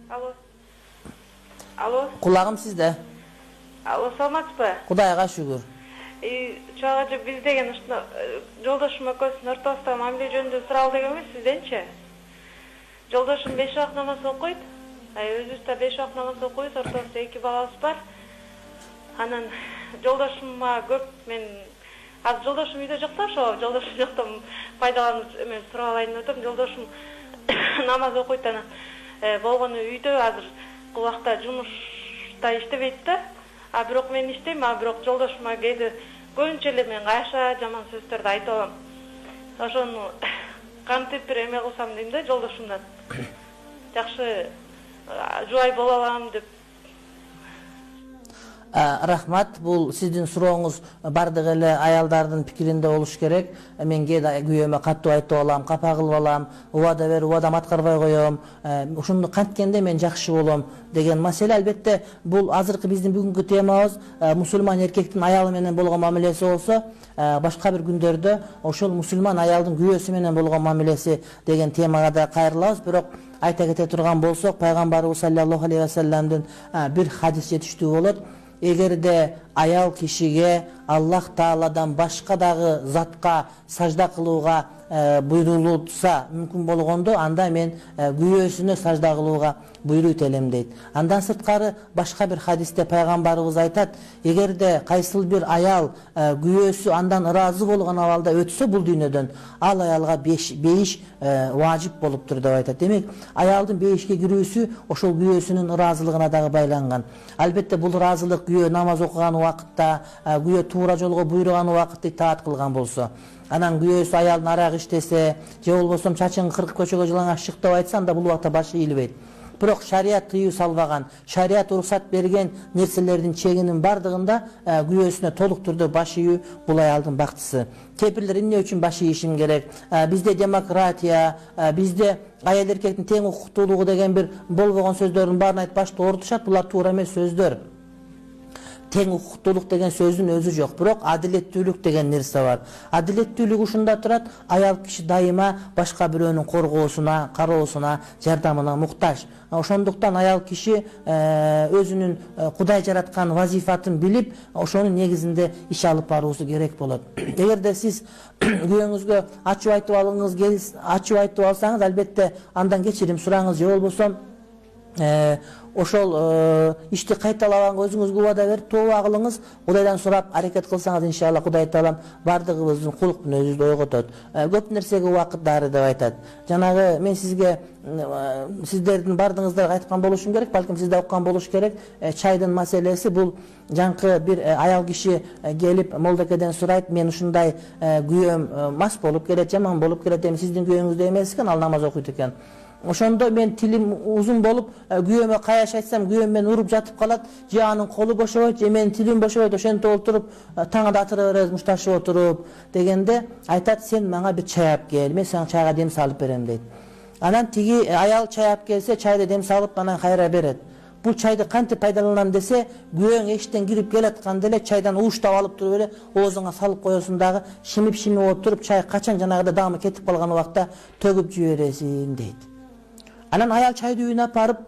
Alo. Alo. Kulağım sizde. Alo, salamatsызбы? Kudayga şükür. Çağacı biz degen жолдошум экөөбүздүн ортосунда мамиле жөнүндө сурал дегенбиз сизденчи. Жолдошум 5 убакыт намаз окуйт. Өзүбүз да 5 убакыт намаз окуйбуз. Ортосунда 2 балабыз бар. Анан жолдошумга көп мен азыр жолдошум үйдө жок да, ошо жолдошум жоктон пайдаланып эме сурап алайын деп атам. Жолдошум намаз окуйт анан болгону үйдө азыр бул убакта жумушта иштебейт да. Бирок мен иштейм, бирок жолдошума кээде көбүнчө эле мен кайша жаман сөздөрдү айтып алам. Ошону кантип бир эме кылсам дейм да жолдошумдан. Жакшы жубай боло алам деп. Рахмат, бул сиздин сурооңуз бардык эле аялдардын пикиринде болуш керек. Мен кээде күйөөмө каттуу айтып алам, капа кылып алам, убада берип, убадамды аткарбай коём. Ушуну канткенде мен жакшы болом деген маселе. Албетте бул азыркы биздин бүгүнкү темабыз мусулман эркектин аялы менен болгон мамилеси болсо, башка бир күндөрдө ошол мусулман аялдын күйөөсү менен болгон мамилеси деген темага да кайрылабыз. Бирок айта кете турган болсок, пайгамбарыбыз саллаллаху алейхи ва салламдын бир хадис жетиштүү болот. Эгерде аял кишиге Аллах Тааладан башка дагы затка сажда кылууга буйрулса мүмкүн болгондо, анда мен күйөөсүнө сажда кылууга буйруйт элем дейт. Андан сырткары башка бир хадисте пайгамбарыбыз айтат, эгерде кайсыл бир аял күйөөсү андан ыраазы болгон абалда өтсө бул дүйнөдөн, ал аялга бейиш важип болуптур деп айтат. Демек, аялдын бейишке кирүүсү ошол күйөөсүнүн ыраазылыгына дагы байланган. Албетте бул ыраазылык күйөө намаз окуган убакытта, күйөө туура жолго буйруган убакытта итаат кылган болсо. Анан күйөөсү аялдын арак иштесе, же болбосо чачың кыркып көчөгө жылаңаш чык деп айтса, анда бул убакта башы ийилбейт. Бирок шарият тыюу салбаган, шарият уруксат берген нерселердин чегинин бардыгында күйөөсүнө толук түрдө баш ийүү бул аялдын бактысы. Кепирлер эмне үчүн баш ийишим керек? Бизде демократия, бизде аял эркектин тең укуктуулугу деген бир болбогон сөздөрдүн баарын айтып башта орутушат. Булар туура эмес сөздөр. Тең укуктуулук деген сөздүн өзү жок, бирок адилеттүүлүк деген нерсе бар. Адилеттүүлүк ушунда турат, аял киши дайыма башка бирөөнүн коргоосуна, кароосуна, жардамына муктаж. Ошондуктан аял киши өзүнүн Кудай жараткан вазифатын билип, ошонун негизинде иш алып баруусу керек болот. Эгерде сиз күйөөңүзгө ачуу айтып алсаңыз, албетте андан кечирим сураңыз, же болбосо ошол ишти кайталабаганга өзүңүзгө убада берип тооба кылыңыз. Кудайдан сурап аракет кылсаңыз, иншалла Кудай Таалам бардыгыбыздын кулук мүнөзүбүздү ойготот. Көп нерсеге убакыт дары деп айтат. Жанагы мен сизге сиздердин бардыгыңыздарга айткан болушум керек, балким сиз да уккан болуш керек. Чайдын маселеси бул жаңкы бир аял киши келип молдокеден сурайт, мен ушундай күйөөм мас болуп келет, жаман болуп келет, эми сиздин күйөөңүздө эмес экен, ал намаз окуйт экен. Ошондо мен тилим узун болуп, күйөөмө каяш айтсам, күйөөм мени уруп жатып калат, же анын колу бошобойт, же менин тилим бошобойт, ошентип отуруп, таңда атыра беребиз мушташып отуруп дегенде айтат, сен мага бир чай алып кел, мен сага чайга дем салып берем дейт. Анан тиги аял чай алып келсе, чайды дем салып анан кайра берет. Бул чайды кантип пайдаланам десе, күйөөң эшиктен кирип келатканда эле чайдан ууштап алып туруп эле оозуңа салып коесуң дагы, шимип отуруп, чай качан жанагыда дагы кетип калган убакта төгүп жибересиң дейт. Анан аял чайды үйүнө апарып,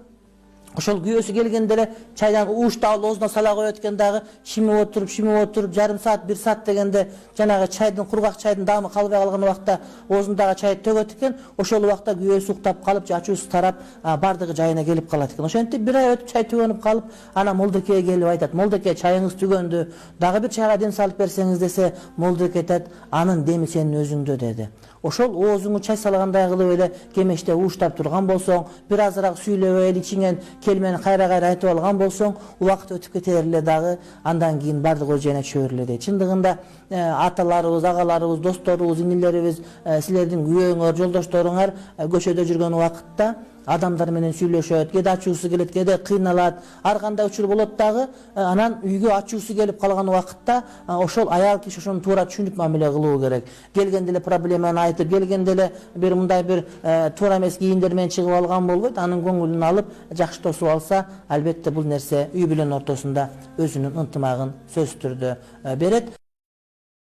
ошол күйөөсү келгенде эле чайдан ууштап алып оозуна сала коет экен дагы, шимип отуруп, жарым саат, 1 саат дегенде жанагы чайдын, кургак чайдын даамы калбай калган убакта оозундагы чайды төгөт экен. Ошол убакта күйөөсү уктап калып, ачуусу тарап, бардыгы жайына келип калат экен. Ошентип бир ай өтүп чай төгөнүп калып, анан молдокеге келип айтат, молдоке чайыңыз түгөндү, дагы бир чайга дем салып берсеңиз десе, молдоке айтат, анын деми сенин өзүңдө деди. Ошол оозуңу чай салгандай кылып эле кемеште ууштап турган болсоң, бир азыраак сүйлөп эле ичиңен келмени кайра айтып алган болсоң, убакыт өтүп кетер эле дагы, андан кийин бардык өз жайына чөөр эле дейт. Чындыгында аталарыбыз, агаларыбыз, досторубуз, инилерибиз, силердин күйөөңөр, жолдошторуңар көчөдө жүргөн убакытта адамдар менен сүйлөшөт, кээде ачуусу келет, кээде кыйналат, ар кандай учур болот дагы. Анан үйгө ачуусу келип калган убакытта ошол аял киши ошону туура түшүнүп мамиле кылуу керек. Келгенде эле проблеманы айтып, келгенде эле бир мындай бир туура эмес кийимдер менен чыгып алган болбойт. Анын көңүлүн алып, жакшы тосуп алса, албетте бул нерсе үй бүлөнүн ортосунда өзүнүн ынтымагын сөзсүз түрдө берет.